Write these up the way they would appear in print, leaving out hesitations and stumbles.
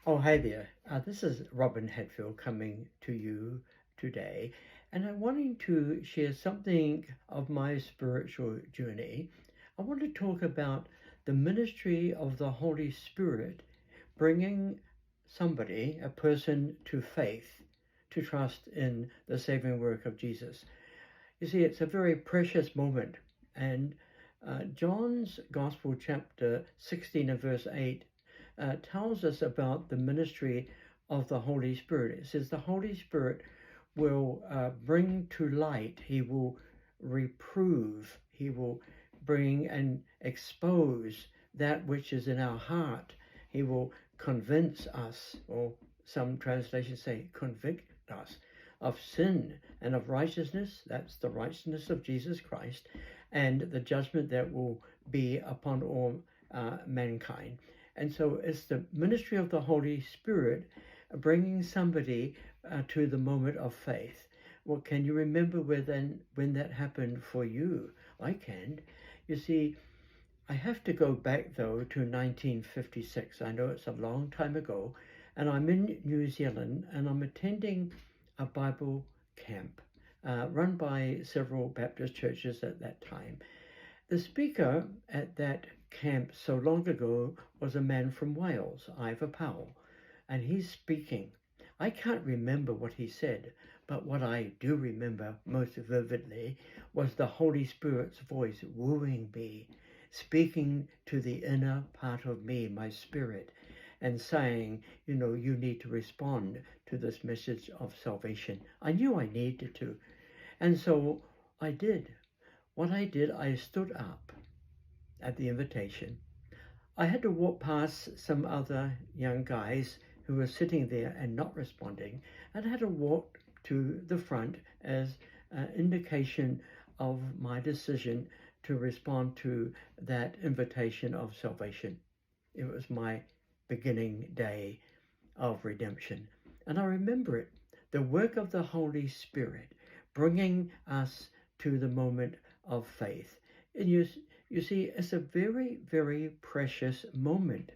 Oh, hi there. This is Robin Hatfield coming to you today, and I'm wanting to share something of my spiritual journey. I want to talk about the ministry of the Holy Spirit bringing somebody, a person, to faith, to trust in the saving work of Jesus. You see, it's a very precious moment, and John's Gospel, chapter 16 and verse 8, tells us about the ministry of the Holy Spirit. It says the Holy Spirit will bring to light, he will reprove, he will bring and expose that which is in our heart. He will convince us, or some translations say convict us, of sin and of righteousness. That's the righteousness of Jesus Christ, and the judgment that will be upon all mankind. And so it's the ministry of the Holy Spirit bringing somebody to the moment of faith. Well, can you remember when that happened for you? I can. You see, I have to go back though to 1956. I know it's a long time ago, and I'm in New Zealand and I'm attending a Bible camp run by several Baptist churches at that time. The speaker at that camp so long ago was a man from Wales, Ivor Powell, and he's speaking. I can't remember what he said, but what I do remember most vividly was the Holy Spirit's voice wooing me, speaking to the inner part of me, my spirit, and saying, you need to respond to this message of salvation. I knew I needed to. And so I did. What I did, I stood up at the invitation. I had to walk past some other young guys who were sitting there and not responding, and I had to walk to the front as an indication of my decision to respond to that invitation of salvation. It was my beginning day of redemption. And I remember it, the work of the Holy Spirit bringing us to the moment of faith. And you see, it's a very, very precious moment.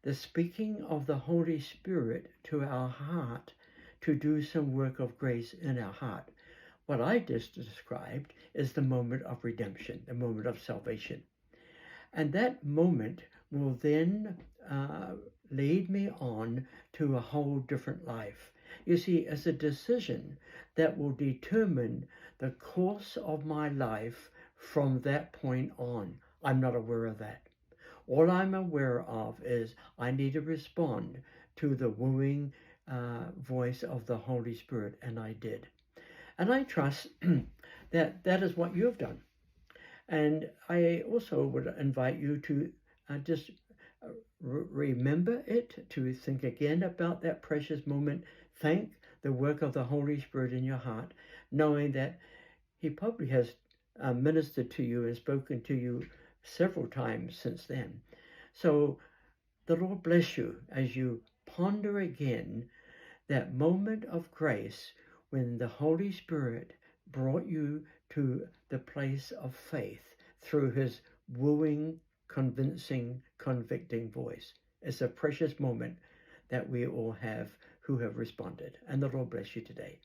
The speaking of the Holy Spirit to our heart to do some work of grace in our heart. What I just described is the moment of redemption, the moment of salvation. And that moment will then lead me on to a whole different life. You see, it's a decision that will determine the course of my life from that point on. I'm not aware of that. All I'm aware of is I need to respond to the wooing voice of the Holy Spirit, and I did. And I trust that is what you have done. And I also would invite you to just remember it, to think again about that precious moment. Thank the work of the Holy Spirit in your heart, knowing that he probably has ministered to you and spoken to you several times since then. So the Lord bless you as you ponder again that moment of grace when the Holy Spirit brought you to the place of faith through his wooing, convincing, convicting voice. It's a precious moment that we all have who have responded. And the Lord bless you today.